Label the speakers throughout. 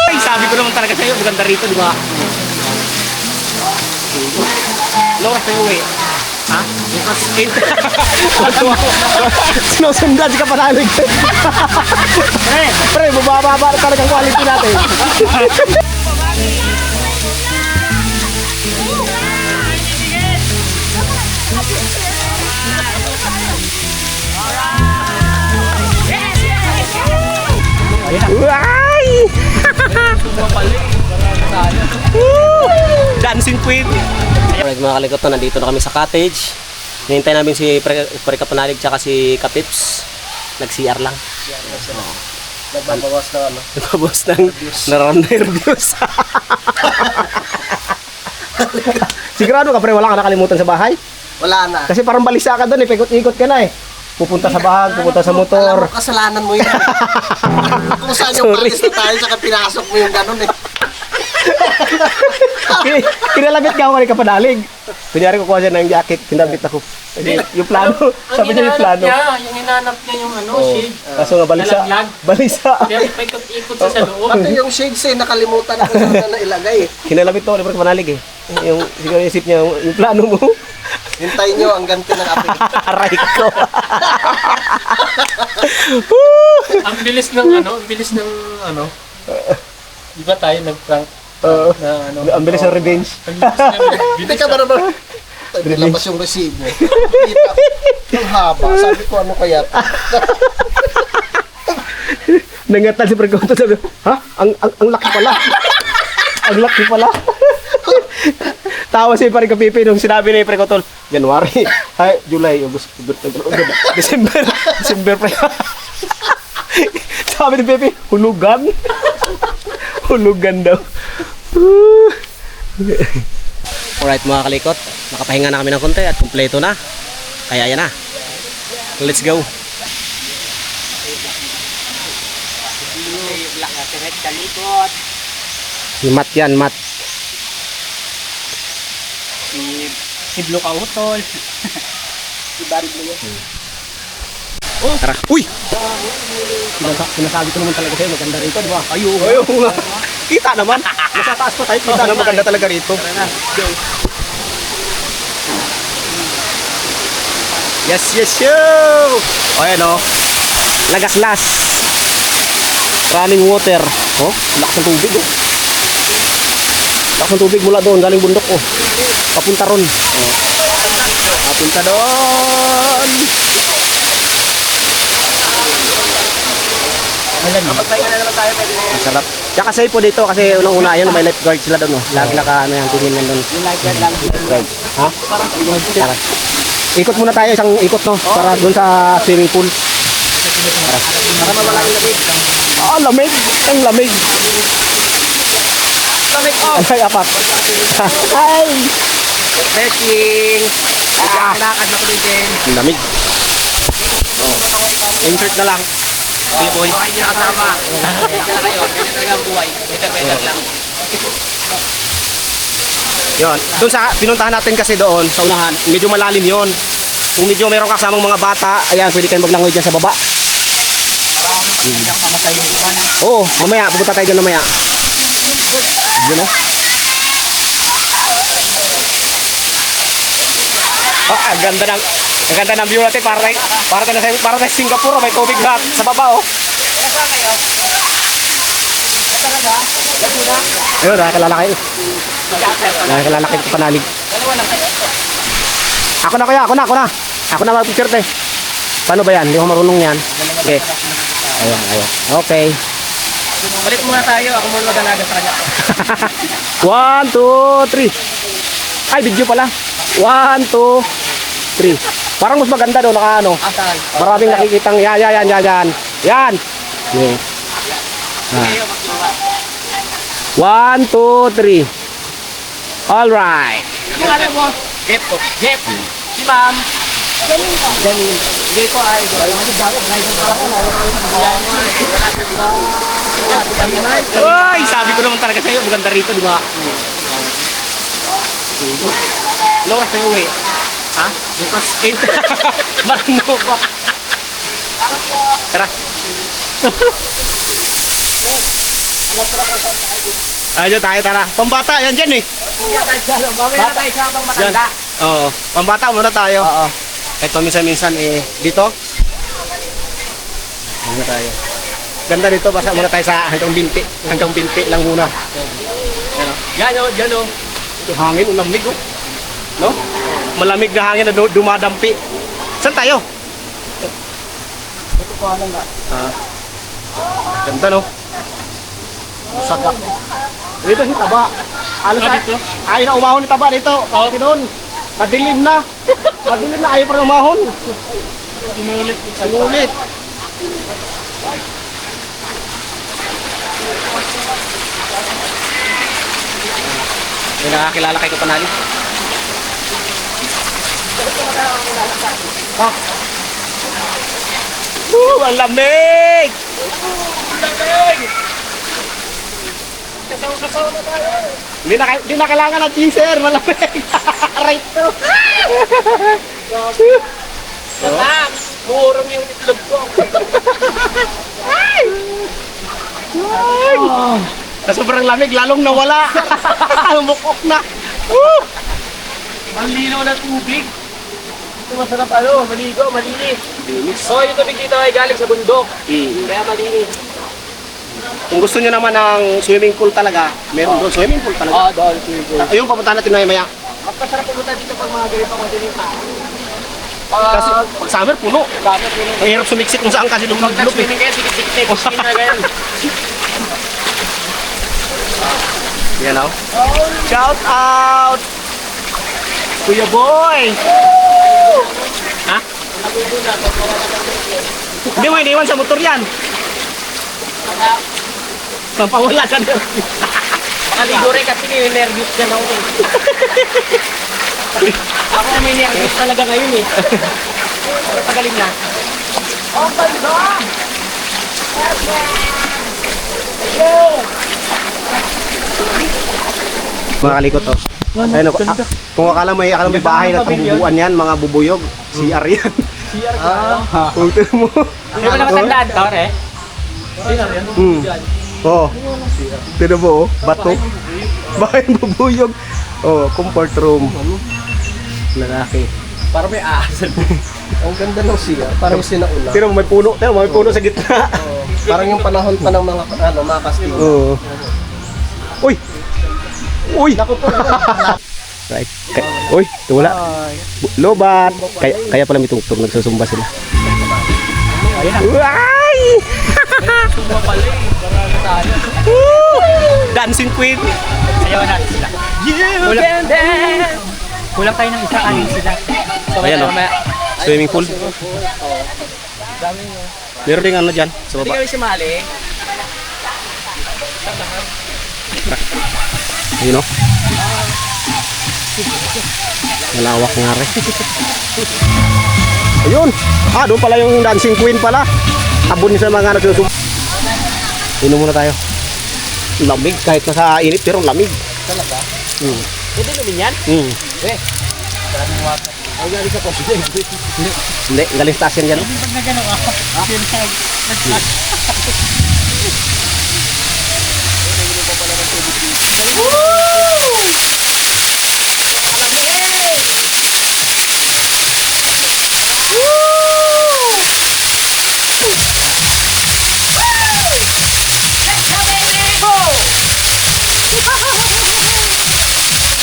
Speaker 1: Ay, sabi ko naman talaga sa'yo, maganda rito, di ba? Loras na uwi. Ha?
Speaker 2: Sinusundan si Kapanalig. Pre, mababa talagang quality natin. Ay!
Speaker 1: Dancing Queen.
Speaker 2: Alright mga kalikoto, nandito na kami sa cottage. Hinihintay namin si Pre Kapanalig tsaka si Kapips. Nag-CR lang. Nagbabawas na ano? Nagbabawas ng nervyos. Sigurado ka pre, wala ka nakalimutan sa bahay?
Speaker 3: Wala na.
Speaker 2: Kasi parang balisa ka doon eh, ikot-ikot ka na eh. Pupunta sa bahag, pupunta sa
Speaker 3: Alam
Speaker 2: motor.
Speaker 3: mo, kasalanan mo yun. Kung saan yung patis na tayo, saka pinasok mo yung ganun eh.
Speaker 2: Kinalabit ka ako ni Kapanalig. Kunyari kukuha siya ng jacket, kinabit ako. Kasi yung plano, sabi niya yung plano.
Speaker 1: Yung hinanap niya yung ano, shade.
Speaker 2: Kaso nga balisa.
Speaker 1: Nalaglag.
Speaker 2: Balisa.
Speaker 1: Kaya paikot-ikot sa loob.
Speaker 3: Pati yung shades eh, nakalimutan ko saan na nailagay eh.
Speaker 2: Kinalabit to, ni Kapanalig eh. Yung, siguro isip niya, yung plano mo.
Speaker 3: Hintayin nyo ang ganti ng api.
Speaker 2: Aray ko.
Speaker 1: Ang bilis ng ano. Di ba tayo nag-prank na ano?
Speaker 2: Ang bilis ng revenge.
Speaker 3: Hindi ka ba naman? Nilabas yung resibo. Kita ko, ang haba. Sabi ko, ano kaya?
Speaker 2: Nangatal si Prekoto, sabi, ha? Ang laki pala. Ang laki pala. Tawa si Pare Kapipi nung sinabi ni Prekoto, January, ay, July, August, December pa. Sabi ni Pepe, hulugan. Hulugan daw. Alright mga kalikot, nakapahinga na kami ng konti at kumpleto na. Kaya yan na. Let's go. Mat yan, mat.
Speaker 1: Si Blue Kautol. Si Barry Blue yan.
Speaker 2: Tara. Uy! Sinasabi ko naman talaga sa'yo, maganda rito, di ba? Ayaw nga. Kita naman. Nasa taas pa tayo, kita naman maganda talaga rito. Yes, yes, yo! O, ayan o. Lagaslas. Running water. Oh, lakas ng tubig oh. Lakas ng tubig mula doon, galing bundok oh. Papunta ron. Oh. Papunta doon. Ang sarap. Tsaka safe po dito kasi unang-una yan may lifeguard sila doon oh. Lagi naka ano yan, tingin yan doon.
Speaker 1: Yung lifeguard lang.
Speaker 2: Lifeguard. Ha? Tara. Ikot muna tayo, isang ikot no, para doon sa swimming pool.
Speaker 3: Para mawala yung labig.
Speaker 2: Ah, lamig. Ang lamig.
Speaker 3: Lamig oh!
Speaker 2: Ay, apat. Ay!
Speaker 3: Stretching! Lakad na ko din.
Speaker 2: Ang lamig. Oh. Insert na lang. Okay, boy.
Speaker 3: Okay, hindi nakasama. Ganyan talaga ang buhay. Better lang.
Speaker 2: Yun. Doon sa pinuntahan natin kasi doon sa unahan, medyo malalim yon. Kung medyo meron kasamang mga bata, ayan, pwede kayong maglangoy dyan sa baba. Oo, mamaya, pupunta tayo dyan mamaya. Yun o. Ang ganda ng view natin para tayo Singapore, may tubig lahat sa baba oh. Ayun, nakakalala kayo. Nakakalala kayo Kapanalig. Ako na kuya, ako na. Ako na mag-picture te. Paano ba yan? Hindi ko marunong yan. Okay. Ayan. Okay.
Speaker 1: Balik muna tayo, ako muna mag-alaga sa kanya.
Speaker 2: 1, 2, 3. Ay, video pala. 1, 2, 3. Parang mas maganda doon, naka ano. Maraming nakikitang, yan. Yan. Okay. 1, 2, 3. Alright.
Speaker 1: Jeff. Si Ma'am. Hindi ko ay.
Speaker 2: Uy, sabi ko naman talaga sa'yo, maganda rito, di ba?
Speaker 1: Loras na uwi. Ha? Bukas 8. Marino ba?
Speaker 2: Tara. Ayun tayo, tara. Pambata, yan dyan eh.
Speaker 1: Mamaya tayo sa pang matanda.
Speaker 2: Oo, pambata muna tayo.
Speaker 1: Oo.
Speaker 2: Ito minsan-minsan eh, dito. Muna tayo. Ganda dito, basta muna tayo sa hanggang binti. Hanggang binti lang muna.
Speaker 1: Yan o, dyan o.
Speaker 2: Ito hangin, ulamig oh. No? Malamig na hangin na dumadampi. Saan tayo?
Speaker 1: Ito ko lang na.
Speaker 2: Ganda no?
Speaker 3: Saga.
Speaker 2: Dito si Taba. Alos ayaw na umahon ni Taba dito. Okay doon. Madilim na. Madilim na, ayaw pa na umahon.
Speaker 1: Inulit.
Speaker 2: Inulit. May nakakilala kay Kapanali. Ha? Ang lamig!
Speaker 1: Kasaw na tayo.
Speaker 2: Hindi na kailangan ng teaser, malamig. Right to.
Speaker 1: Relax. Murong yung itlog ko.
Speaker 2: Sa sobrang lamig, lalong nawala. Mukok na.
Speaker 1: Ang linaw na tubig. Ito masarap maligo, malinis. So, yung tubig dito ay galing sa bundok. Kaya malinis.
Speaker 2: Kung gusto nyo naman ng swimming pool talaga, meron doon swimming pool talaga.
Speaker 1: Doon. Tubig.
Speaker 2: Ayun, papunta natin maya.
Speaker 1: Magpasarap pumunta dito pag mga ganito madilim pa.
Speaker 2: Kasi pag summer, puno.
Speaker 1: Bakit yun?
Speaker 2: Ang hirap sumiksik kung saan kasi
Speaker 1: Pag
Speaker 2: lumulog eh.
Speaker 1: nag-swimming kayo, dikit-dikit. Swimming na ganyan.
Speaker 2: Yan o. Shout out! Kuya Boy! Ha? Hindi mo iniwan sa motor yan. Pampawala sa nervous.
Speaker 1: Makaligo rin kasi may nervous dyan ako. Ako may nervous talaga ngayon eh. Pero pagaling na. Oh, banda!
Speaker 2: Mga kalikot to. Ayun, kung akala may bahay na tambubuan yan, mga bubuyog, CR yan. Kung ito mo.
Speaker 1: Hindi mo na matandaan to, eh?
Speaker 2: Oo. Tignan mo, oh. Bato. Bahay bubuyog. Oh, comfort room. Lalaki.
Speaker 1: Parang may aasan.
Speaker 3: Ang ganda ng siya. Parang sinauna.
Speaker 2: Tignan mo, may puno. Tignan mo, may puno sa gitna.
Speaker 3: Parang yung panahon pa ng mga Kastila.
Speaker 2: Oo. Uy! Uy!
Speaker 3: Naku po.
Speaker 2: Right. Uy, wala. Lobat. Kaya pala may tungtong, nagsusumba sila. Uy!
Speaker 1: Tumba pala eh. Marami tayo.
Speaker 2: Dancing queen.
Speaker 1: Sayawan natin sila. Kulang tayo ng isa kanin sila. So,
Speaker 2: Ayan, oh. Swimming pool. Meron din ano dyan sa
Speaker 1: Hindi
Speaker 2: baba.
Speaker 1: kami sumali.
Speaker 2: Ayun o. Malawak nga rin. Ayun. Doon pala yung dancing queen pala. Tabon sa mga nagsusumba. Inom muna tayo. Lamig kahit nasa init pero lamig.
Speaker 3: Talaga?
Speaker 1: Pwede namin yan? Maraming water.
Speaker 3: Ang galing sa Kastila.
Speaker 2: Hindi, galing stasyon yan.
Speaker 1: Pag na gano'n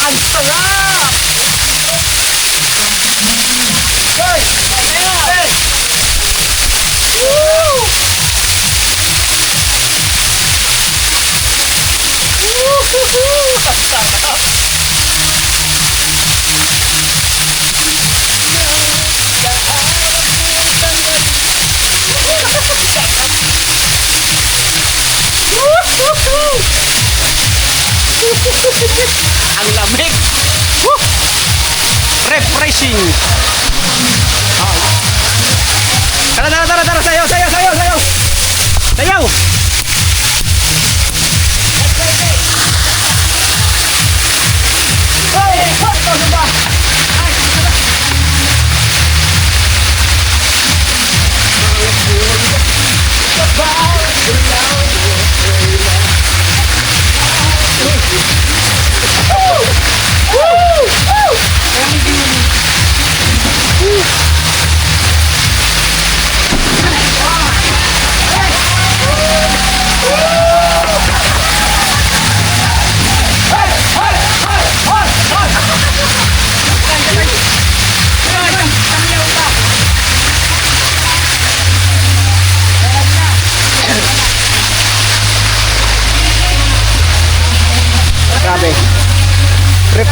Speaker 1: Ang sarap! Ang lamig! Woo!
Speaker 2: Refreshing. Tara, sayaw. Sayaw.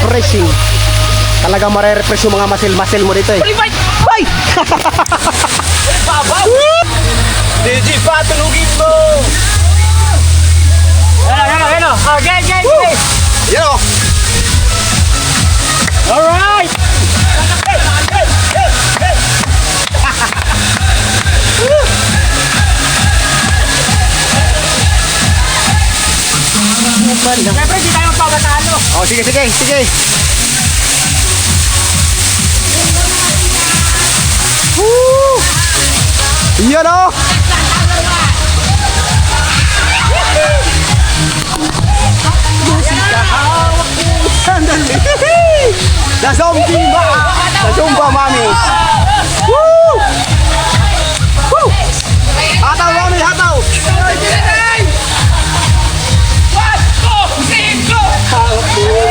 Speaker 2: refreshing. Talagang mare-refresh yung mga muscle mo dito eh. Ay!
Speaker 1: DJ pa, tulugin mo! Hello! Okay.
Speaker 3: Yan o.
Speaker 1: Alright! Siyempre, di tayo pagkatalo.
Speaker 2: Oh, sige. Woo! Yan o! Sandali! The Zumba Mami! Woo! Woo! Hataw, Mami, hataw! Go! Woo!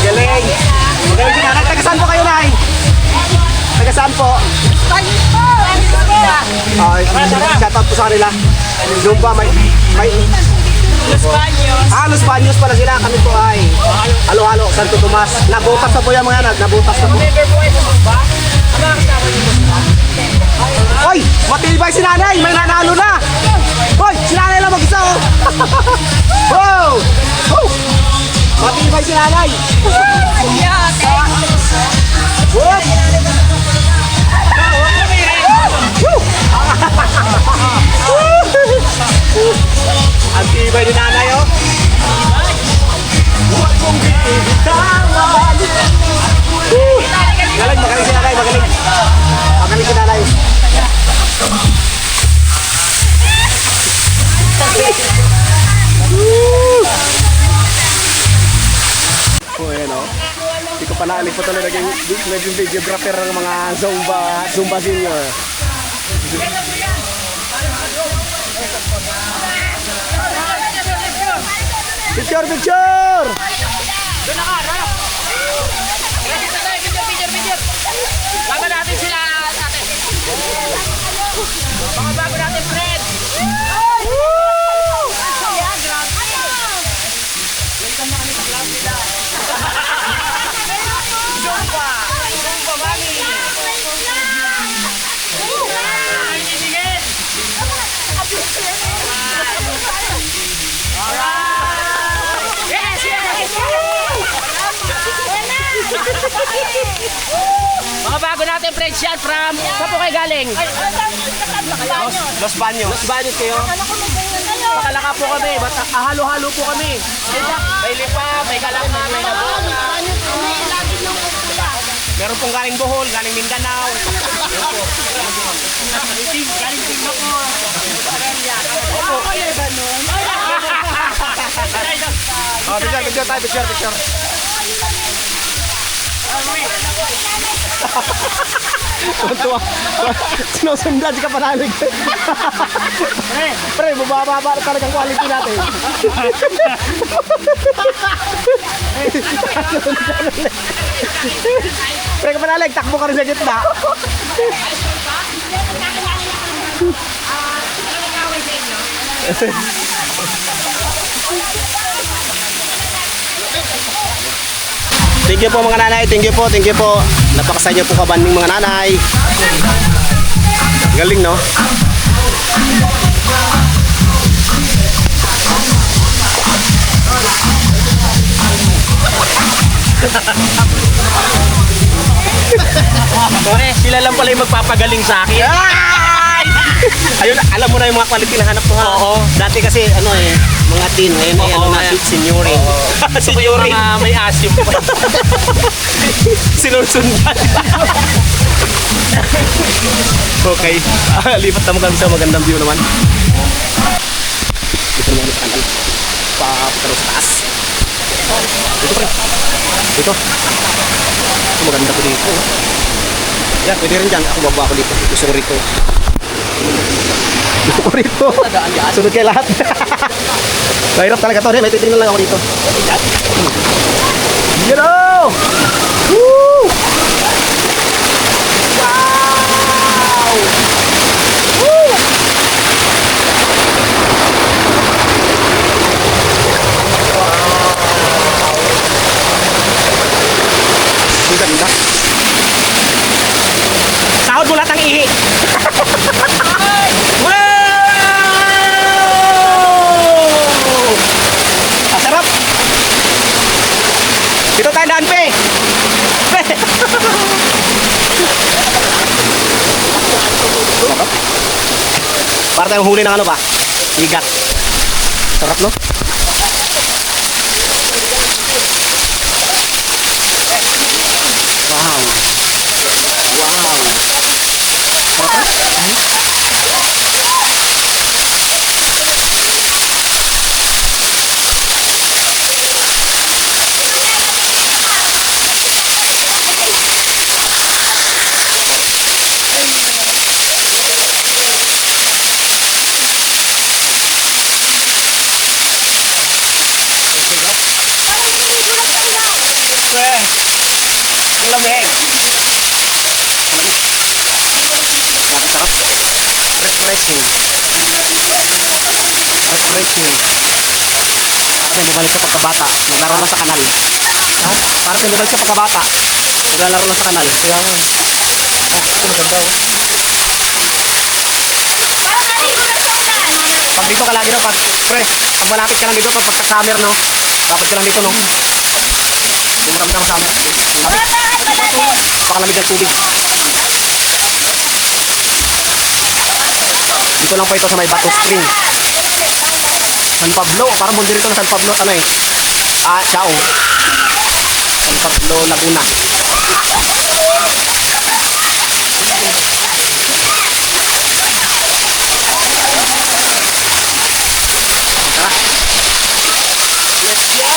Speaker 2: Galing! Magaling si nanay. Taga saan po kayo, nay? Taga saan po? Ay, shoutout po sa kanila. Zumba, may Los Baños pala sila. Kami po ay halo-halo, Santo Tomas. Nabutas na po yung mga anak. Nabutas na po. Hoy! Matibay si nanay! May nanalo na! Hoy! Si nanay lang mag-isa oh! Wow! Oh! Matibay si nanay! What? Ang tibay ni nanay oh! Huwag mong bitawan! Magaling si nanay, magaling! Magaling si nanay! Oh, ayan oh. Hindi ko pa naalig po tuloy naging videographer ng mga Zumba senior. Picture!
Speaker 1: Doon na ka, Rara! Picture! Bago natin sila natin. Mga bago natin, friend! Welcome na kami sa club nila. Zumba Mami! Isigit! Alright! Yes! Mga bago natin friends yan from saan po kayo galing?
Speaker 2: Los Baños.
Speaker 1: Los Baños kayo? Pakalaka po kami, halo-halo po kami. May lipa, may kalama, may nabunga. Meron pong galing Bohol, galing Mindanao. Galing Singapore. Opo.
Speaker 2: Oh, picture tayo. Tuwa. Sinusundan ka panalig. Pre, bubaba talagang quality natin. Pre, ka panalig, takbo ka rin sa gitna. Thank you po mga nanay, thank you po. Napakasaya niyo po kabanding mga nanay. Galing no?
Speaker 1: Sila lang pala yung magpapagaling sa akin.
Speaker 2: Ayun, alam mo na yung mga quality na hanap ko ha.
Speaker 1: Oo.
Speaker 2: Dati kasi mga teen, ngayon ay seniorin.
Speaker 1: Seniorin. Mga may asim pa.
Speaker 2: Sinusundan. Okay. Lipat naman kami sa magandang view naman. Dito naman sa kanan. Papatalo sa taas. Dito pre. Dito. Ito maganda ko dito. Yan, pwede rin dyan. Ako baba ako dito. Gusto ko rito. Gusto ko rito. Sunod kayo lahat. Mahirap talaga to. May titingnan lang ako dito. You know! Woo! Wow! Woo! Ang ganda. Sahod mo lahat ng ihi. Wow! Ang sarap. Dito tayo daan, pe. Pe. Para tayong huli ng ano ba? Igat. Sarap, no? Wow. Wow. Sarap, no? Ang lamig. Grabe sarap. Refreshing. Refreshing. Para tayong bumalik sa pagkabata. Naglaro lang sa kanal. Ha? Para tayong bumalik sa pagkabata. Naglalaro lang sa kanal. Kaya nga. Maganda oh. Pag dito ka lagi no, pag malapit ka lang dito, pag summer no, dapat ka lang dito no. Yung maraming summer. Pakalamig ng tubig. Dito lang po ito sa may Bato Spring. San Pablo, parang mundi rito na San Pablo, ano eh. Chaong. San Pablo, Laguna. Let's go!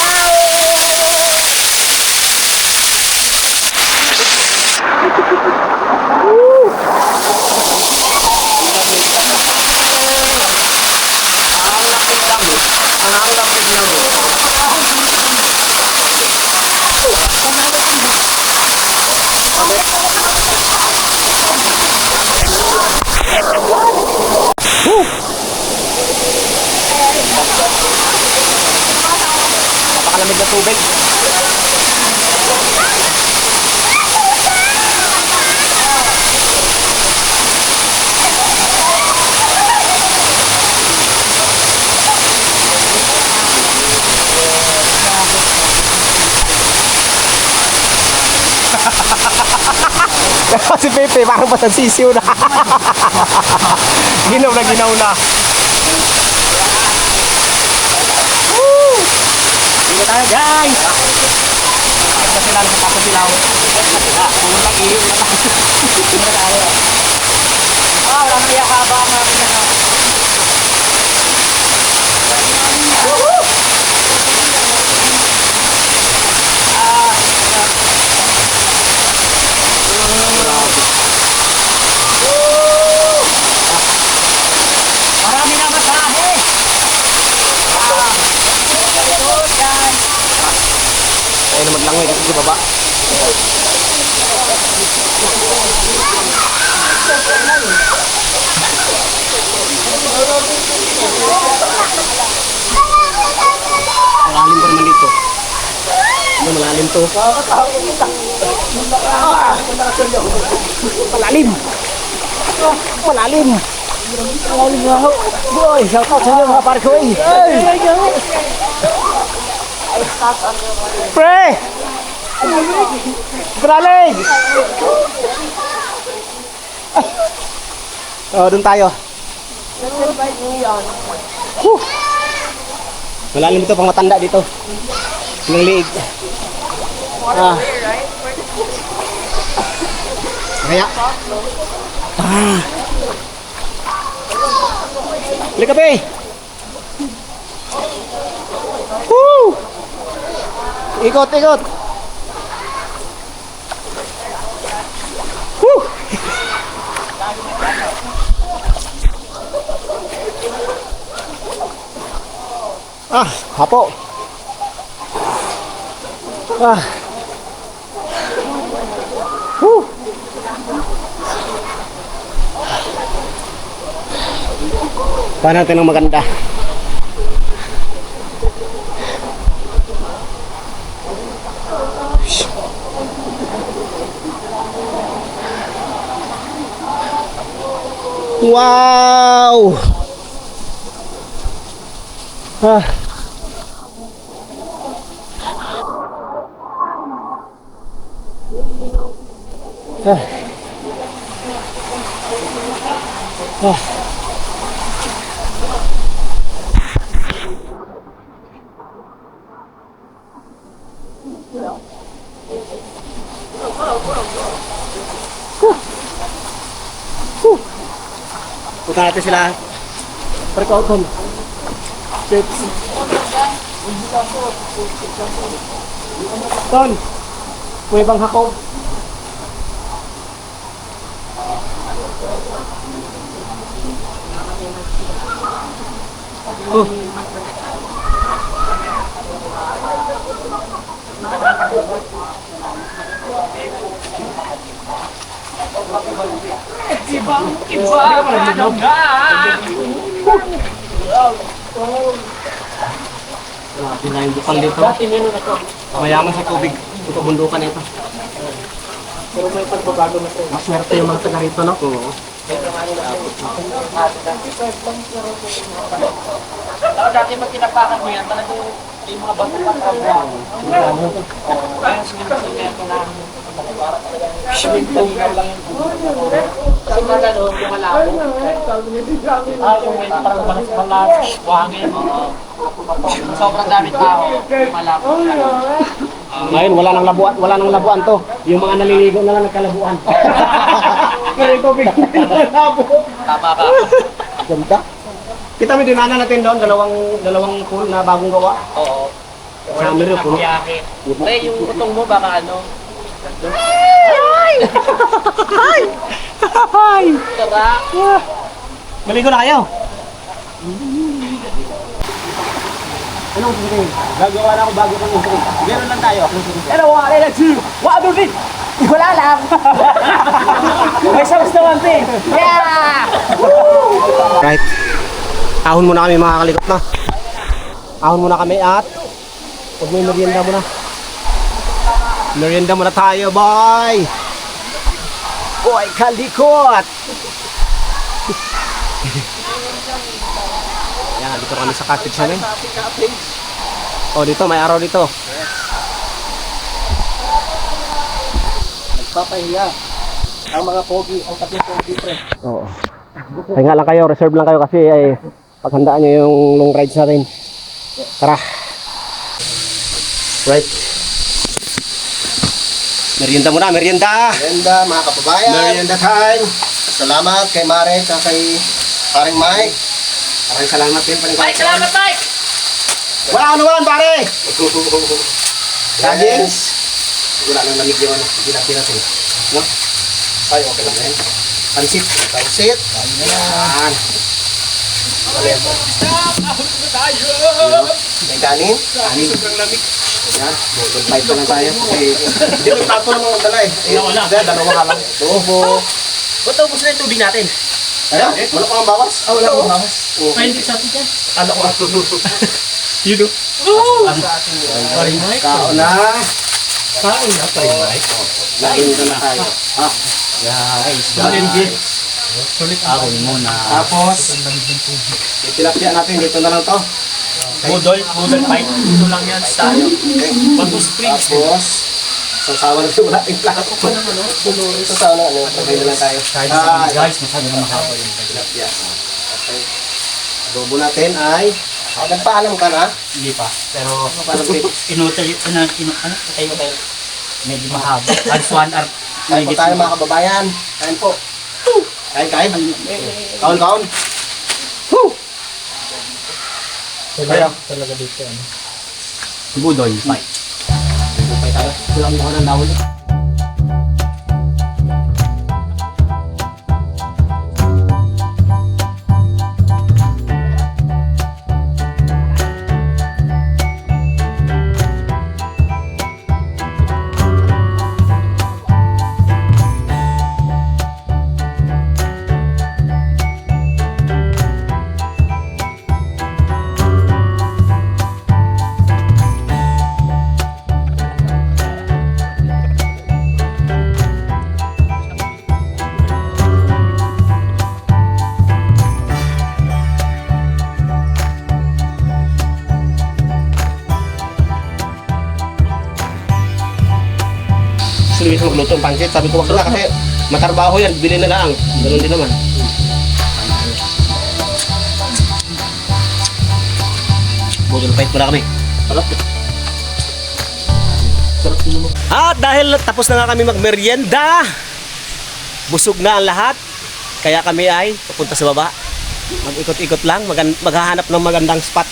Speaker 2: Napakalamig na tubig. Si Pepe parang pasansisiw na. Ginaw na ginaw na. Woo! Dito tayo guys. Bakit na sila sa Paso Silaw? Kung lang iyo na tayo. Dito tayo. Wala na yakabang natin na. Woo! Marami na masahe. Tayo na maglangoy dito sa baba. Malalim pa naman dito. Ano malalim to? Malalim. Malalim. Malalim nga ho. Boy, shout out sa inyo mga pare ko eh. Pre! Bralig! Oh, dun tayo. Malalim dito, pang matanda dito. Ilang liig. Kaya. Lika be. Woo! Ikot, ikot. Woo! Hapo. Whew. Paano natin ng maganda. Wow! Punta natin sila. Perkauton. Ton, may bang hakaw? Grabe na yung bukal dito. Mayaman sa tubig. Ito bundukan ito.
Speaker 1: Pero may pagbabago na sir.
Speaker 2: Maswerte yung mga taga rito, no? Oo.
Speaker 1: Dati pag tinapakan mo yan, talagang yung mga bato pa kaya sinemento na simental lang yung kasi mga gano'n, yung malabo yung may parang buhangin sobrang dami tao malabo
Speaker 2: Ngayon, wala nang labuan to. Yung mga naliligo na lang nagkalabuan. Pero ito, bigyan na labo.
Speaker 1: tama ka
Speaker 2: Ganda. Kita mo dinaanan natin doon, dalawang pool na bagong gawa.
Speaker 1: oo
Speaker 2: Summer yun, puno.
Speaker 1: Yaki. Pre, yung utong mo baka ano
Speaker 2: Ay!
Speaker 1: tara
Speaker 2: Maligo na kayo. Anong sige? Gagawa na ako bago kang uso. Meron lang tayo. Pero wala na si. Wala din. Wala lang. May sauce naman din. Yeah! Right. Ahon muna kami mga kalikot na. Ahon muna kami at huwag may merienda muna. Merienda muna tayo, boy! Boy, kalikot! Yan, dito kami sa cottage namin. Oh, dito, may araw dito.
Speaker 3: Nagpapahiya. Ang mga pogi, ang tatlong pogi, pre.
Speaker 2: Oo. Pahinga lang kayo, reserve lang kayo kasi ay paghandaan nyo yung long rides natin. Tara! Right. Merienda muna, merienda!
Speaker 3: Merienda, mga kababayan.
Speaker 2: Merienda time!
Speaker 3: Salamat kay Mare at kay paring Mike.
Speaker 2: Maraming salamat din.
Speaker 1: Mike, salamat Mike
Speaker 2: Wala naman, pare!
Speaker 3: Sagings.
Speaker 2: Wala nang lamig yung ano, ginapin natin. No?
Speaker 3: Ay, okay lang yan.
Speaker 2: Pansit.
Speaker 3: Pansit.
Speaker 2: Yan.
Speaker 3: May kanin.
Speaker 2: Anin. Yan. Good fight na lang tayo. Okay.
Speaker 3: Hindi mo tato lang mga dala eh.
Speaker 1: Wala.
Speaker 3: Dalawa ka lang. Tubo.
Speaker 1: ba't ubos na yung tubig natin?
Speaker 3: Ano? Wala pa ang bawas?
Speaker 1: Wala pang bawas. May hindi sa atin yan.
Speaker 3: Ano ko ato?
Speaker 1: You do? Sorry Mike.
Speaker 3: Kaon na.
Speaker 1: Kaon na sorry Mike.
Speaker 3: Lain na tayo. Ah.
Speaker 1: Guys, sulit ahon muna.
Speaker 3: Tapos, itilapia natin. Dito na lang to.
Speaker 1: Budol fight. Dito lang yan sa tayo. Bago springs.
Speaker 3: Tapos, sasawa na yung ating plato. Sasawa na. Okay na lang tayo.
Speaker 1: Guys, masabi na mahaba yung
Speaker 3: Tilapia. Okay. Adobo natin ay... Nagpaalam ka na?
Speaker 1: Hindi pa. Pero, inutal ano, tayo. Medyo mahaba. As 1 hour.
Speaker 3: Kain po tayo mga kababayan. Kain po. Kain. Kaon. Kaya.
Speaker 1: Talaga dito.
Speaker 2: Budoy. Fight. Budoy tayo. Kulang mo ng nawal. magluto ng pansit. Sabi ko, wag na kasi matarbaho yan, bili na lang. Ganun din naman. Budol fight muna kami. At dahil tapos na nga kami magmerienda, busog na ang lahat, kaya kami ay papunta sa baba. Mag-ikot-ikot lang, maghahanap ng magandang spot.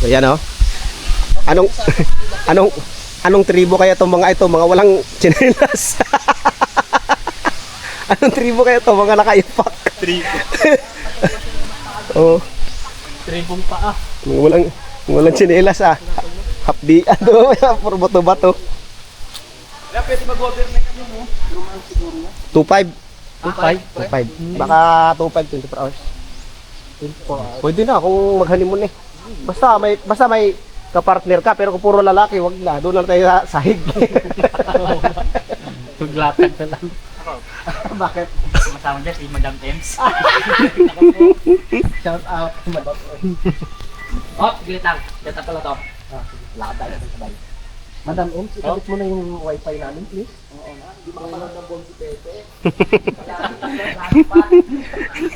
Speaker 2: Ayan o. Anong tribo kaya itong mga ito? Mga walang tsinelas. Anong tribo kaya ito? Mga nakaipak.
Speaker 1: Tribo.
Speaker 2: Oh.
Speaker 1: Tribong paa.
Speaker 2: Mga walang tsinelas ah. Hapdi. Ano? Puro bato-bato.
Speaker 1: Wala, pwede mag-overnight kami mo.
Speaker 2: 2.5.
Speaker 1: 2.5?
Speaker 2: 2.5. Baka 2.5, 24 hours. Pwede na kung maghanimon eh. Basta may kapartner ka, pero kung puro lalaki, wag na. Doon lang tayo sa sahig.
Speaker 1: Tuglakan na lang.
Speaker 2: Bakit?
Speaker 1: Masama dyan si Madam Ems.
Speaker 2: Shout out to Madam.
Speaker 1: Oh, gilitang. Gilitang pala to.
Speaker 2: Lakad tayo sabay. Madam Ems, ikabit mo na yung wifi namin, please. Oo na, hindi makalang ng ball si Pepe.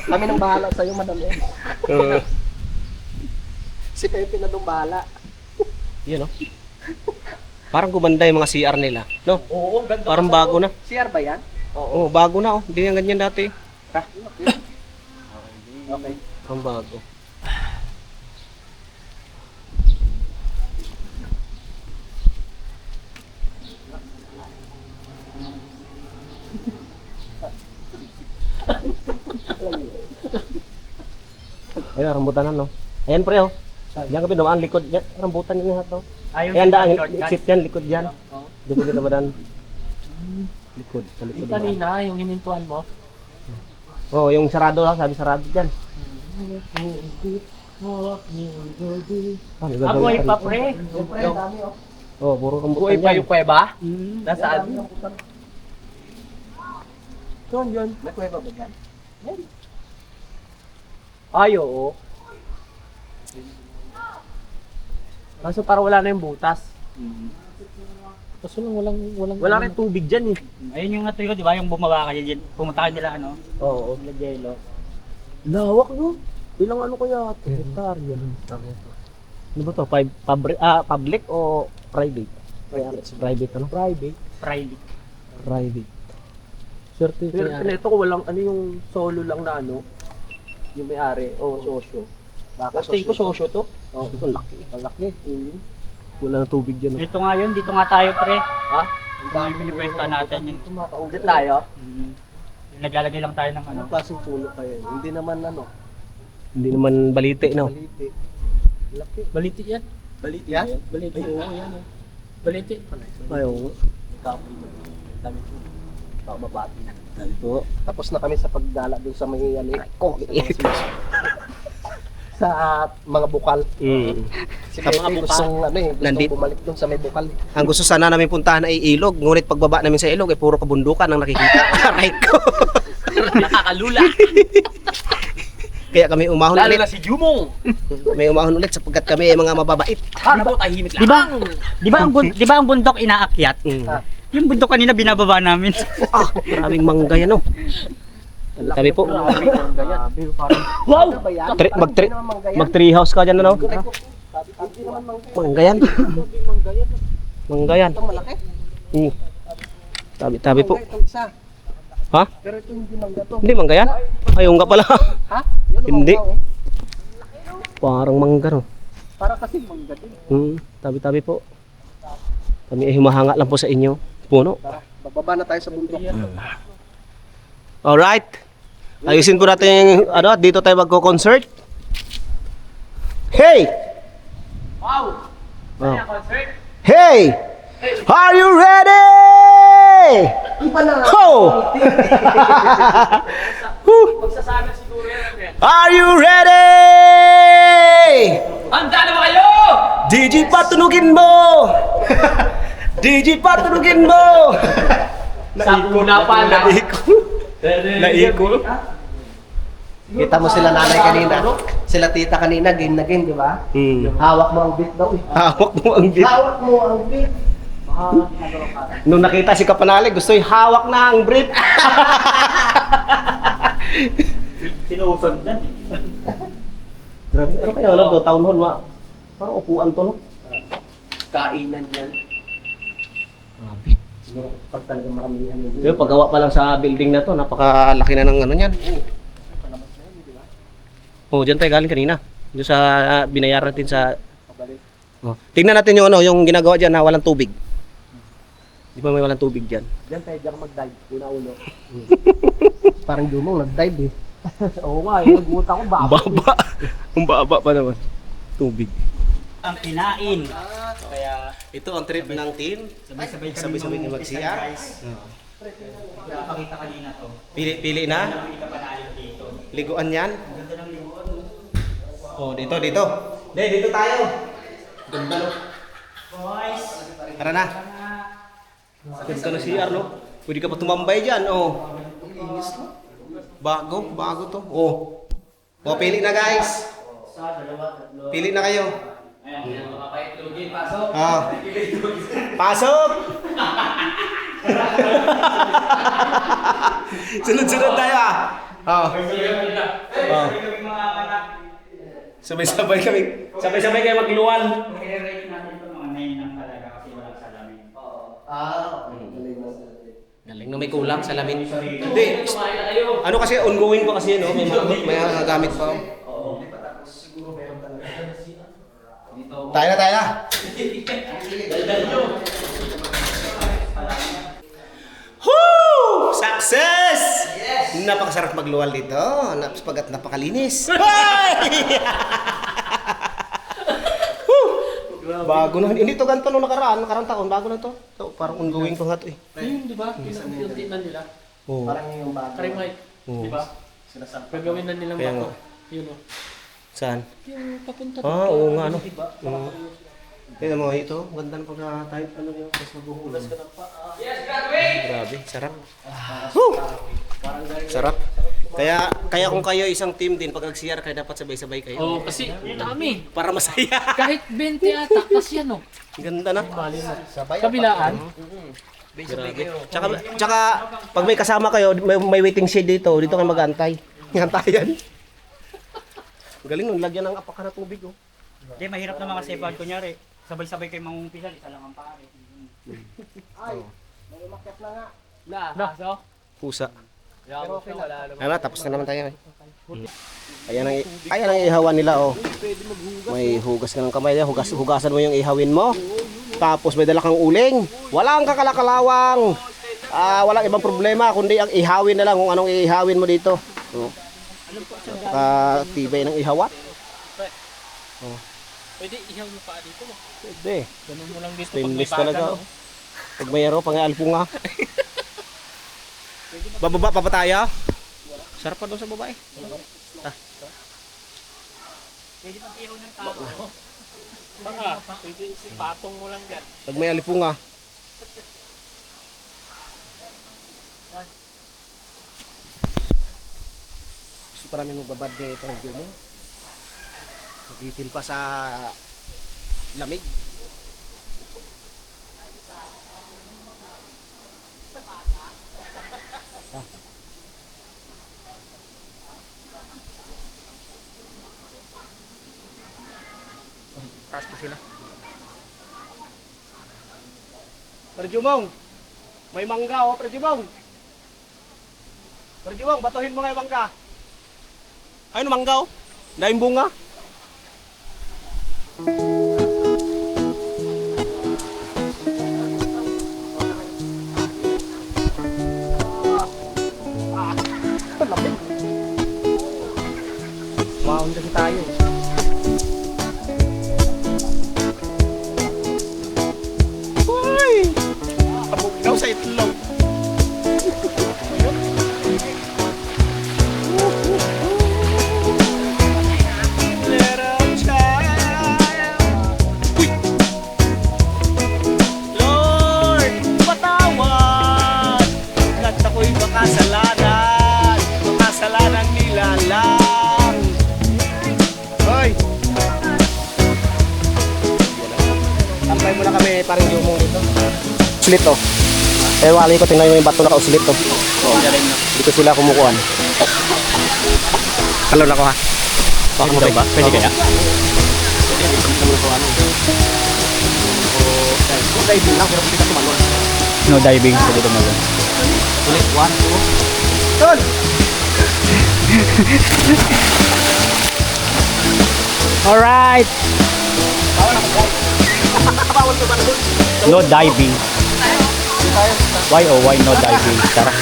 Speaker 2: Kami nang bahala sa'yo, Madam Ems. Si Pepe na doon bahala. Yan o. Parang gumanda yung mga CR nila. No?
Speaker 1: Oo, ganda.
Speaker 2: Parang bago na.
Speaker 3: CR ba yan?
Speaker 2: Oo, bago na oh. Hindi nga ganyan dati.
Speaker 3: Okay.
Speaker 2: Parang bago. Ayan, rambutan na no. Ayan pre oh. Diyan kami dumaan likod. Yan, rambutan yun lahat oh. Ayan daan, exit yan, likod yan. Dito kita ba dan? Likod, sa likod.
Speaker 1: Yung kanina, yung hinintuan mo.
Speaker 2: Oh, yung sarado lang, sabi sarado dyan.
Speaker 1: Agoy pa pre.
Speaker 2: Oh, puro
Speaker 1: Agoy
Speaker 2: rambutan
Speaker 1: pa
Speaker 2: yan.
Speaker 1: yung kuweba? Nasaan?
Speaker 3: Doon yun. May kuweba ba yan?
Speaker 1: Ay, oo. Kaso parang wala na yung butas. Kaso lang wala rin tubig dyan eh.
Speaker 4: Ayun yung natuloy ko, di ba? Yung bumaba kayo dyan. Pumunta kayo nila, ano?
Speaker 1: Oo.
Speaker 4: Nila Jello.
Speaker 1: Lawak no? Ilang ano kaya? Hektarya.
Speaker 2: Ano ba to? Public o private? Private ano?
Speaker 1: Private.
Speaker 4: Friday.
Speaker 2: Private.
Speaker 1: Pero ito ko walang ano yung solo lang na ano. Yung may-ari o sosyo.
Speaker 2: Baka
Speaker 1: Kasi ko sosyo to.
Speaker 2: Oh, ito laki. Ang laki. Wala na tubig dyan.
Speaker 4: Dito nga yun, dito nga tayo, pre.
Speaker 1: Ha?
Speaker 4: Ang dami pinipwesto natin yun.
Speaker 1: Dito tayo?
Speaker 4: Naglalagay lang tayo ng ano.
Speaker 3: Anong klaseng puno pa yan? Hindi naman ano.
Speaker 2: Hindi naman balite, no?
Speaker 3: Baliti. Laki.
Speaker 1: Baliti yan.
Speaker 3: Baliti yan?
Speaker 1: Baliti. Oo, yan. Baliti.
Speaker 2: Ayaw.
Speaker 1: Dami po. Bababati na.
Speaker 2: Dito.
Speaker 3: Tapos na kami sa pagdala dun sa may ano sa mga bukal. Si
Speaker 2: Sa
Speaker 3: Pepe
Speaker 2: mga bukal.
Speaker 3: gustong ano eh, gustong
Speaker 2: Nandito.
Speaker 3: bumalik dun sa may bukal.
Speaker 2: Ang gusto sana namin puntahan ay ilog. Ngunit pagbaba namin sa ilog ay puro kabundukan ang nakikita. Aray ko.
Speaker 1: Nakakalula.
Speaker 2: Kaya kami umahon
Speaker 1: Lalo
Speaker 2: ulit.
Speaker 1: na si Jumong.
Speaker 2: May umahon ulit sapagkat kami ay mga mababait.
Speaker 1: Harap tahimik lang.
Speaker 4: Di ba ang bundok inaakyat? Yung bundok kanina binababa namin.
Speaker 2: Maraming mangga yan, oh. Tabi po.
Speaker 1: Wow!
Speaker 2: Mag tree house ka dyan, ano? Mangga yan. Mangga yan. Tabi po. Ha?
Speaker 3: Pero ito hindi mangga to.
Speaker 2: Hindi mangga yan? Ayaw nga pala.
Speaker 3: Ha? Yun ang
Speaker 2: Hindi.
Speaker 3: mangga, oh.
Speaker 2: Parang mangga, no?
Speaker 3: Para kasi mangga din.
Speaker 2: Tabi-tabi po. Kami ay humahanga lang po sa inyo. Puno.
Speaker 3: Tara, bababa na tayo sa bundok.
Speaker 2: Alright. Ayusin po natin yung, ano, dito tayo magko-concert. Hey!
Speaker 1: Wow!
Speaker 2: Oh.
Speaker 1: Concert?
Speaker 2: Hey! Are you ready? Ho!
Speaker 1: Magsasana siguro yan.
Speaker 2: Are you ready?
Speaker 1: Handa na ba kayo?
Speaker 2: DJ patunugin mo! DJ patunugin mo!
Speaker 1: Naiko na pala.
Speaker 2: Naiko.
Speaker 3: Kita mo sila nanay kanina. Sila tita kanina, game na game, di ba? Hawak mo ang beat daw eh.
Speaker 2: Hawak mo ang beat.
Speaker 3: Hawak mo ang beat.
Speaker 2: Nung nakita si Kapanali, gusto yung hawak na ang brief.
Speaker 4: Sinuusod na.
Speaker 2: Grabe, ano kaya alam to? Town hall, parang upuan to, no?
Speaker 3: Kainan yan.
Speaker 2: Grabe.
Speaker 3: Pag talaga maramihan yun.
Speaker 2: Pero paggawa pa lang sa building na to, napakalaki na ng ano niyan. Oh, diyan tayo galing kanina. Doon sa binayaran natin sa... Oh. Tingnan natin yung ano, yung ginagawa diyan na walang tubig. Di ba may walang tubig diyan?
Speaker 3: Diyan tayo, diyan ka mag-dive. Una-ulo. Parang dumong nag-dive eh. Oo nga, yung naguta ko
Speaker 2: Ang baba. Ang baba pa naman. Tubig.
Speaker 4: Ang kinain. Kaya
Speaker 2: Ito ang trip ng team. Sabay-sabay kayo mag-CR.
Speaker 4: napakita kanina to.
Speaker 2: Pili na.
Speaker 4: Hindi ka panalo dito.
Speaker 2: Liguan yan.
Speaker 4: Ganda ng likuan.
Speaker 2: Oh, dito. Dito tayo.
Speaker 3: Ganda no?
Speaker 4: Boys.
Speaker 2: Tara na. Ganda na CR, no? Pwede ka pa tumambay dyan, oh. Bago to. Oh. Oh, pili na guys. Pili na kayo. Ah. Pasok! Sunod-sunod tayo ah. Oh. Oh. Sabay-sabay kayo magluwal.
Speaker 4: I-rate natin ito mga 9 lang talaga kasi walang salamin.
Speaker 2: Galing na may kulang salamin. Hindi. Ano kasi ongoing pa kasi no, may mga gamit pa. Tayo na. Woo! Success! Yes! Napakasarap magluwal dito. Sapagat napakalinis. Bago na. Hindi to ganito nung nakaraan taon. Bago na to. So, parang ongoing pa nga to eh.
Speaker 1: Ayun, di ba? Yung tinan nila.
Speaker 2: Oo.
Speaker 3: Parang yung bago.
Speaker 1: Karing Mike,
Speaker 2: Oo.
Speaker 1: di ba? Gagawin na nilang
Speaker 2: Kaya
Speaker 1: bato.
Speaker 2: nga.
Speaker 1: Yun o.
Speaker 2: Saan?
Speaker 1: Yung papunta
Speaker 2: Ah, oo nga ano. Oo. Tingnan mo ito. Ganda ng pagka-type. Ano yung mas mabuhulas ka ng paa. Grabe, sarap. Woo! Sarap. Kaya kung kayo isang team din, pag nag-CR kayo dapat sabay-sabay kayo.
Speaker 1: Oo, kasi dami.
Speaker 2: Para masaya.
Speaker 1: Kahit 20 ata, kasi yan o.
Speaker 2: Ganda na.
Speaker 1: Kabilaan.
Speaker 2: Grabe. Tsaka pag may kasama kayo, may waiting shed dito. Dito kayo mag-antay. Antayan. Galing nun, lagyan ng apaka na tubig oh.
Speaker 4: Hindi, mahirap naman kasi pag kunyari, sabay-sabay kayo mangumpisal, isa lang ang pare.
Speaker 1: Na,
Speaker 2: Pusa.
Speaker 1: okay wala naman.
Speaker 2: Ayun na, tapos na naman tayo. Ayan ang ihawan nila oh. May hugas ka ng kamay, hugasan mo yung ihawin mo. Tapos may dala kang uling. Walang kakalakalawang. Walang ibang problema kundi ang ihawin na lang kung anong ihawin mo dito. Oh. Tibay ng ihawat.
Speaker 1: Pwede ihaw mo pa dito.
Speaker 2: Pwede.
Speaker 1: Ganun mo lang dito
Speaker 2: Stainless talaga. Oh. Pag may araw, pang-alpunga. Bababa pa ba tayo? Sarap pa doon sa babae.
Speaker 4: Pwede pang ihaw ng tao.
Speaker 1: Baka, pwede patong mo lang dyan.
Speaker 2: Pag may alipunga. Gusto pa namin magbabad ng ito. Magitil pa sa lamig. Taas pa sila. Perjumong! May mangga oh, Perjumong! Perjumong, batuhin mo nga yung mangga. Ayun, mangga oh. Daing bunga. Wow, hindi tayo. Uy! Kabugnaw sa itlog. Little child. Uslit oh. Eh wali ko, tingnan mo yung bato naka-uslit oh. Dito sila kumukuha. Kalon ako ha. Baka mo ba? Pwede kaya? Diving lang, pero kita tumalon.
Speaker 4: No diving, pwede tumalon.
Speaker 2: Ulit, 1, 2. Tol!
Speaker 4: Alright! No diving. Why oh why no diving? Tara.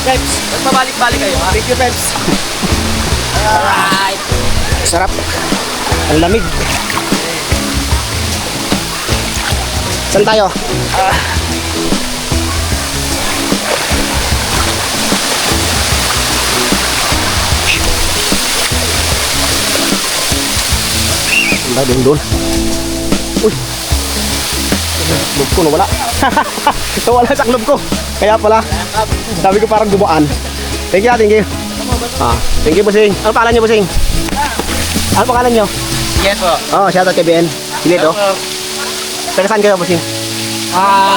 Speaker 1: Peps, mas mabalik-balik kayo ha?
Speaker 2: Thank you, Peps.
Speaker 1: Alright.
Speaker 2: Sarap. Ang lamig. Saan tayo? Doon. Uy. Loob ko nawala. Nawala sa loob ko. Kaya pala. Sabi ko parang dumaan. Thank you, thank you. Thank you, Busing. Ano pangalan niyo, Busing? Ano pangalan niyo?
Speaker 1: Yes po.
Speaker 2: Oh, shoutout kay Ben. Sino ito? Taga saan kayo, Busing?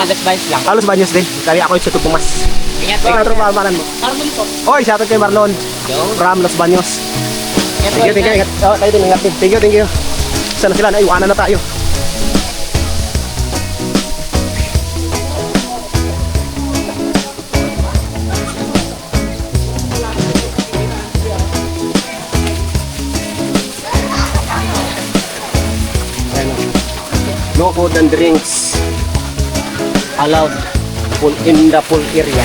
Speaker 1: Let's buy lang.
Speaker 2: Halos Banyos din. Kaya ako yung sa Tupumas.
Speaker 1: Ingat po.
Speaker 2: Ikaw, tropa, ang pangalan mo?
Speaker 1: Carbon po.
Speaker 2: Oy, shoutout kay Marlon. From Los Baños.
Speaker 1: Ingat po.
Speaker 2: Thank you, thank you. Ingat. Oh, tayo din, ingat din. Thank you, thank you. Sana sila na, iwanan na tayo. No food and drinks allowed in the pool area.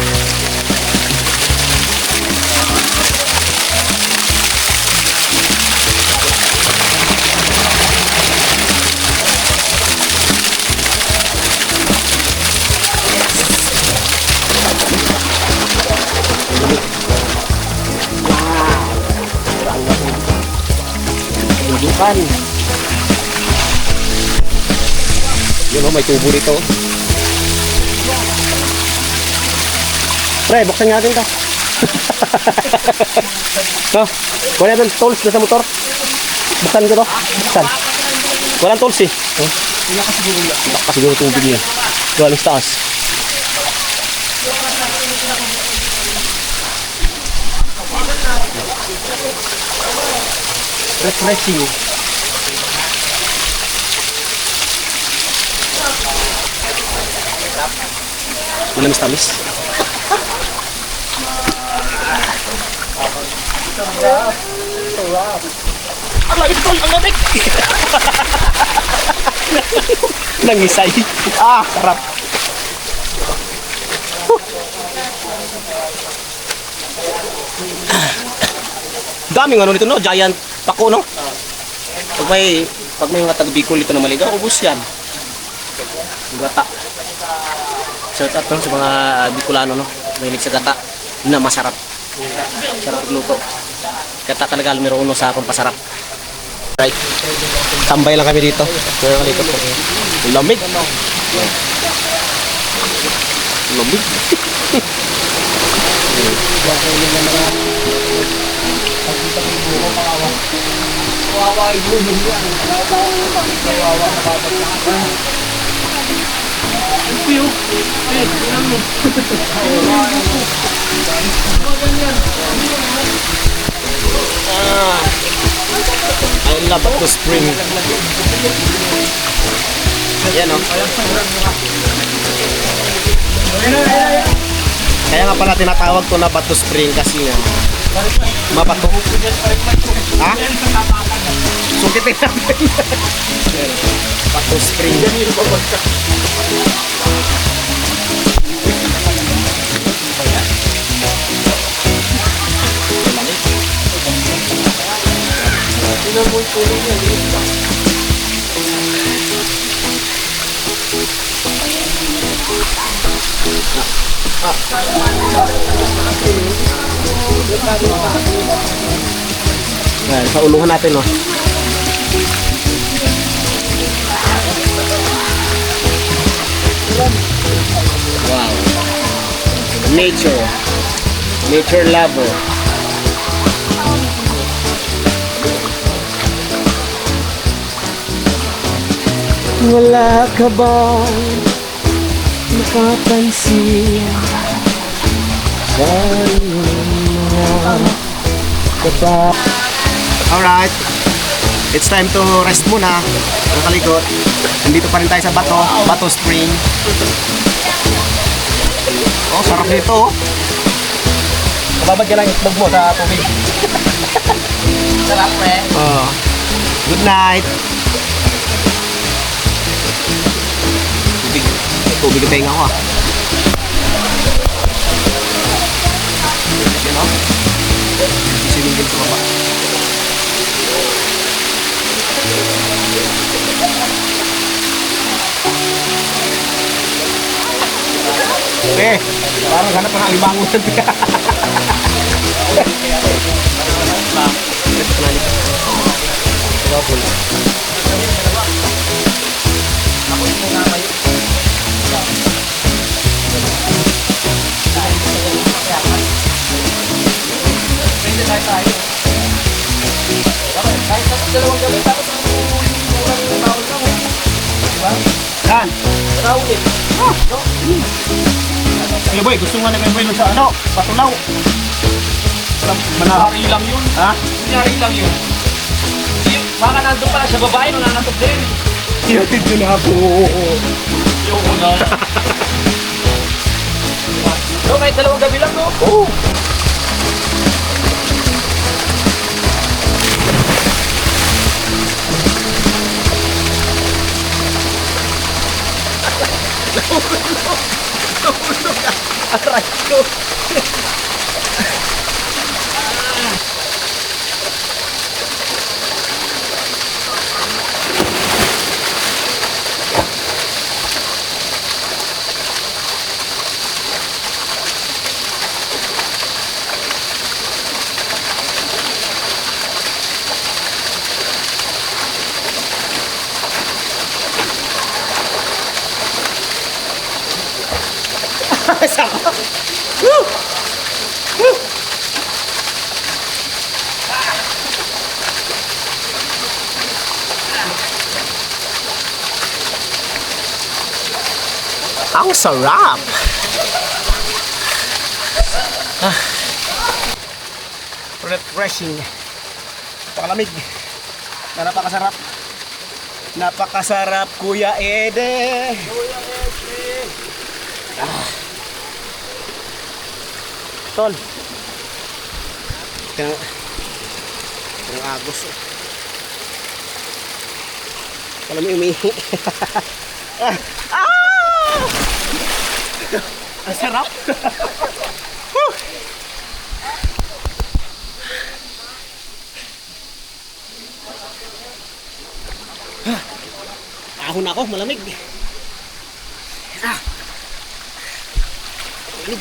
Speaker 2: Tunjukan. Yun o, may tubo dito. Pre, buksan natin ito. No, wala natin tools na sa motor. Buksan ko to. Buksan. Walang tools eh. Oh. Wala siguro tubig niya. Galing sa taas. Refreshing. Manamis-tamis. Ang lamig tol, ang lamig. Nangisay. Sarap. Daming ano nito no, giant pako no. Pag may mga taga-Bicol dito na maligaw, ubos yan. Gata. Shout out sa mga Bicolano no, mahilig sa gata na masarap. Sarap luto. Gata talaga numero 1 sa akong pasarap. Right. Tambay lang kami dito. Kaya kalikot ko. Lamig. Lamig. I love the spring. Yan o. Kaya nga pala tinatawag ko na Bato Spring kasi nga mabato. Ha? Sukitin natin. Bato Spring. Ayan, sa uluhan natin, no? Wow. Nature lover. Wala ka bang napapansin sa iyong mga kaba? Alright, it's time to rest muna. Ang kalikot. Nandito pa rin tayo sa Bato Spring. Oh, sarap nito. Oh. Kababad ka lang itlog mo sa tubig.
Speaker 1: Sarap eh.
Speaker 2: Oh. Good night. Tubig ang tenga ko ah. Yan o. Sisimingin sa baba. Eh, parang hanap ng alimangon sa tiya.
Speaker 1: Dalawang gabi tapos ang tawag lang eh. Diba?
Speaker 2: Yan.
Speaker 1: Tawag eh.
Speaker 2: Eh boy, gusto nga namin boy sa ano? Patulaw.
Speaker 1: Manahari lang yun.
Speaker 2: Ha?
Speaker 1: Manahari lang yun. Baka nandun pala sa babae, nananatog din.
Speaker 2: Ihatid ko na po.
Speaker 1: Yung una. No, kahit dalawang gabi lang, no?
Speaker 2: Oh.
Speaker 1: Aray ko.
Speaker 2: Ang sarap. Refreshing. Pakalamig. Napakasarap. Napakasarap, Kuya Ede. Tol. Ang agos. Alam mo, umihi. Ang sarap. Ahon ako, malamig.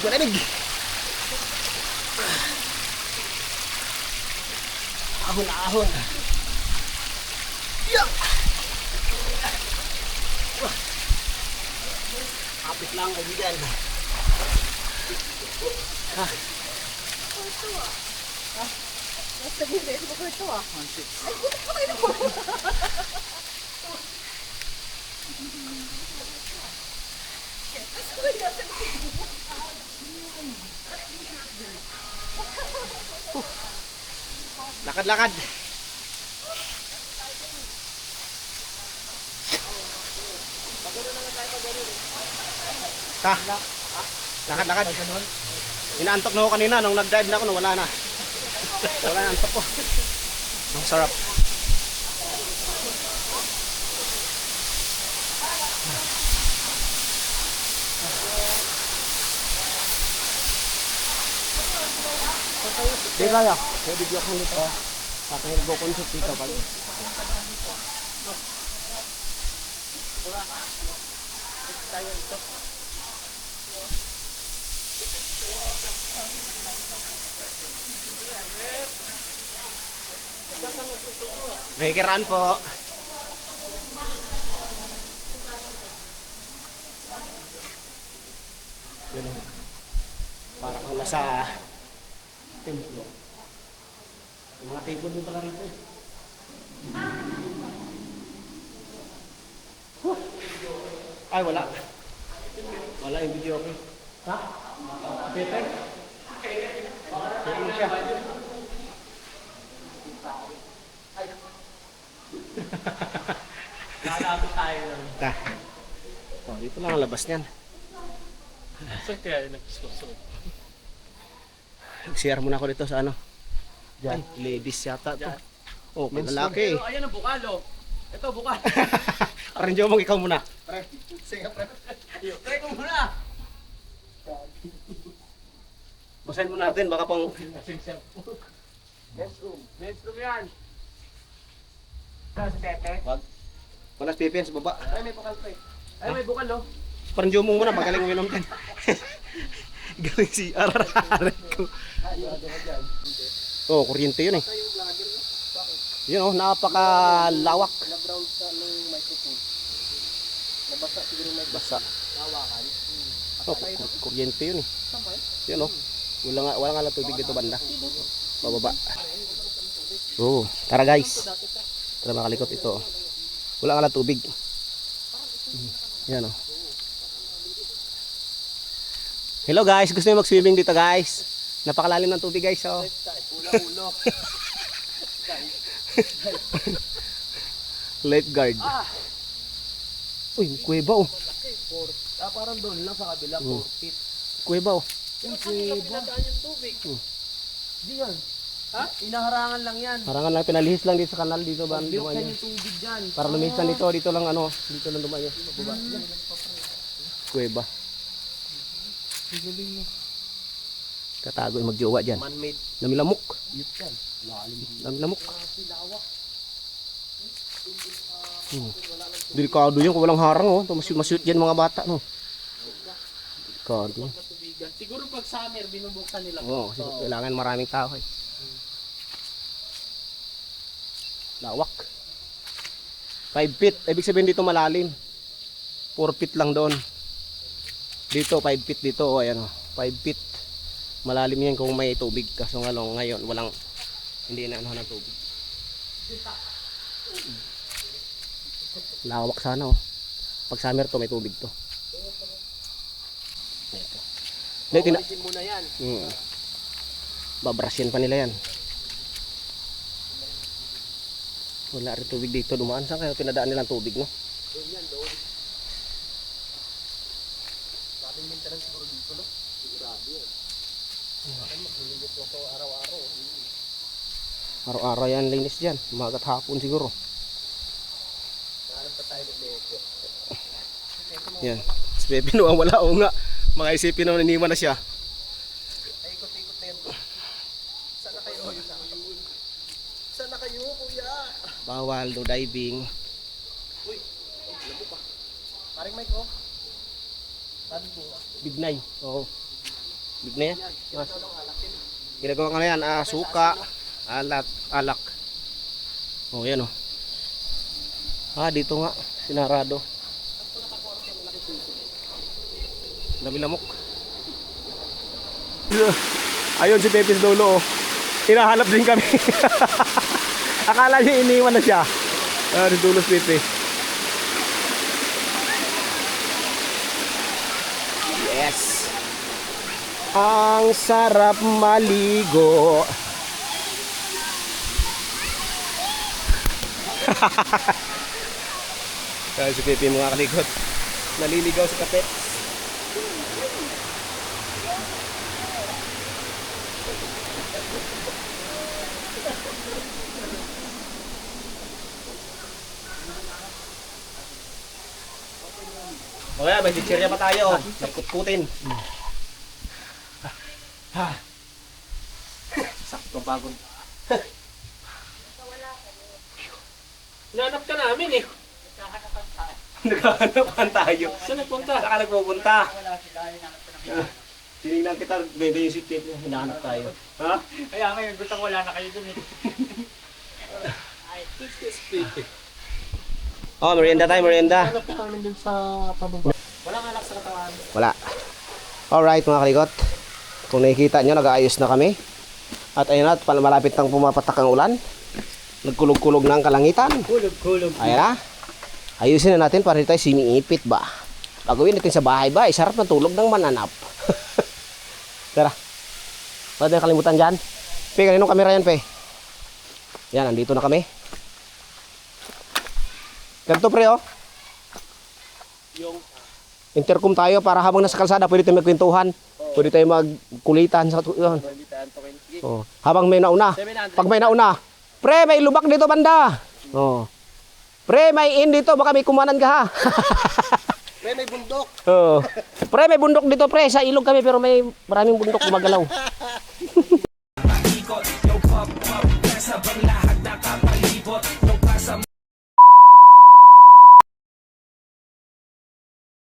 Speaker 2: Malamig. Ahon. Kapit lang ako dyan. Lakad-lakad. Lakad-lakad. Inaantok na ako kanina nung nag-drive na ako, wala na. Wala na antok ko. Ang sarap. Di kaya. May video ko nito. Patay nag-concert dito pala. Nakikiraan po. Para kang nasa templo. Yung mga table din pala rito. Ay, wala. Wala yung video okay. Ha? Peter? Ano siya?
Speaker 1: Lalabot tayo lang.
Speaker 2: Ta. Oh, dito lang ang labas niyan.
Speaker 1: Saan kaya yung nagsusunod?
Speaker 2: Nag-share muna ako dito sa ano. Diyan. Ladies yata to. Oh, may lalaki.
Speaker 1: Pero ayan ang bukalo. Ito, bukalo.
Speaker 2: Parang Jomong, ikaw muna.
Speaker 3: Sige, pre.
Speaker 1: Try ko muna.
Speaker 2: Basahin mo natin, baka pang...
Speaker 1: Men's room yan. Kasi Pepe.
Speaker 2: Wag. Walang pipian sa baba.
Speaker 1: Ay, may bukal pa eh. Ay, may bukalo.
Speaker 2: Parang Jomong muna, magaling uminom din. Galing si Araray ko. Oh, kuryente yun eh. Yun oh, napakalawak.
Speaker 3: Na-brown sa nung microphone. Nabasa siguro may
Speaker 2: Basa.
Speaker 3: lawakan.
Speaker 2: Oh, kuryente yun eh. Yun oh. Wala nga lang tubig dito banda. Bababa. Oh, tara guys. Tara makalikot ito. Wala nga lang tubig. Yan oh. Hello guys, gusto niyo mag-swimming dito guys? Napakalalim ng tubig guys oh.
Speaker 1: Ulo-ulo.
Speaker 2: Lifeguard. Uy, may kuweba oh.
Speaker 1: Parang doon lang sa kabila, 4 feet.
Speaker 2: Kuweba oh.
Speaker 1: Yung pinadaan yung tubig. Di yan. Ha? Inaharangan lang yan.
Speaker 2: Parangan lang pinalihis lang dito sa kanal dito ba?
Speaker 1: Buksan yung tubig dyan.
Speaker 2: Para lumihis lang dito lang ano, dito lang dumayo. Kuweba. Tatago yung magjowa dyan.
Speaker 1: Man-made.
Speaker 2: Namilamok.
Speaker 1: Yut yan.
Speaker 2: Namilamok. Delikado yun kung walang harang oh. Masyut dyan mga bata no. Delikado.
Speaker 1: Matubigan. Siguro pag summer, binubuksan nila.
Speaker 2: Oo, kasi kailangan maraming tao eh. Lawak. 5 feet. Ibig sabihin dito malalim. 4 feet lang doon. Dito 5 feet dito. O ayan o. 5 feet. Malalim yan kung may tubig. Kaso nga lang ngayon walang hindi na ano ng tubig. Lawak sana oh. Pag summer to may tubig to. Ito.
Speaker 1: Pawalisin muna yan.
Speaker 2: Babrasyan pa nila yan. Wala rin tubig dito dumaan. Saan kaya pinadaan nilang tubig no?
Speaker 1: Doon yan, doon. Sabing maintenance siguro dito, no? Sigurado yan. Bakit magliligot mo ito araw-araw?
Speaker 2: Araw-araw yan linis dyan. Umagat hapon siguro.
Speaker 1: Saan pa tayo nagliligot?
Speaker 2: Yan. Si Pepe wala o nga. Mga isipin na naniwan na siya.
Speaker 1: Ay, ikot-ikot na yan. Saan na kayo? Saan na kayo, kuya?
Speaker 2: Bawal no diving.
Speaker 1: Uy, labo pa. Paring mic, oh. Paring bunga.
Speaker 2: Bignay. Oo. Bignay yan. Mas. Ginagawa ka na yan. Suka. Alak. Oh yan oh. Dito nga. Sinarado. Namilamok. Ayun si Pepis Lolo oh. Hinahanap din kami. Akala niya iniwan na siya. Si Dulos Pepe. Yes. Ang sarap maligo. Kaya si Pepe mga kalikot. Naliligaw sa kape. Okay, may chichirya pa tayo. May kutkutin. Sakto bagong.
Speaker 1: Nanap ka namin, eh.
Speaker 2: Nagkahanapan tayo.
Speaker 1: Saan nagpunta?
Speaker 2: Saan ka nagpupunta? Tinignan kita, bebe yung sipit. Hinahanap tayo. Ha?
Speaker 1: Kaya ngayon, gusto ko wala na kayo dun, eh.
Speaker 2: Oh, merienda tayo, merienda.
Speaker 1: Nanap ka namin dun sa pababa. Walang alak sa katawan.
Speaker 2: Wala. Alright mga kalikot. Kung nakikita nyo, nag-aayos na kami. At ayun na, malapit nang pumapatak ang ulan. Nagkulog-kulog na ang kalangitan.
Speaker 1: Kulog-kulog.
Speaker 2: Ayan na. Ayusin na natin para tayo siniipit ba. Gagawin natin sa bahay ba? Sarap na tulog ng mananap. Tara. Wala tayong kalimutan dyan. Pe, kaninong kamera yan, Pe? Yan, nandito na kami. Ganito, pre, oh.
Speaker 1: Yung
Speaker 2: Intercom tayo para habang nasa kalsada, pwede tayo magkwentuhan. Pwede tayo magkulitan sa yun. Oh. Habang may nauna.
Speaker 1: 700.
Speaker 2: Pag may nauna, pre, may lubak dito banda. Oh. Pre, may in dito, baka may kumanan ka ha.
Speaker 3: Pre, may bundok.
Speaker 2: Oh. Pre, may bundok dito, pre. Sa ilog kami pero may maraming bundok gumagalaw.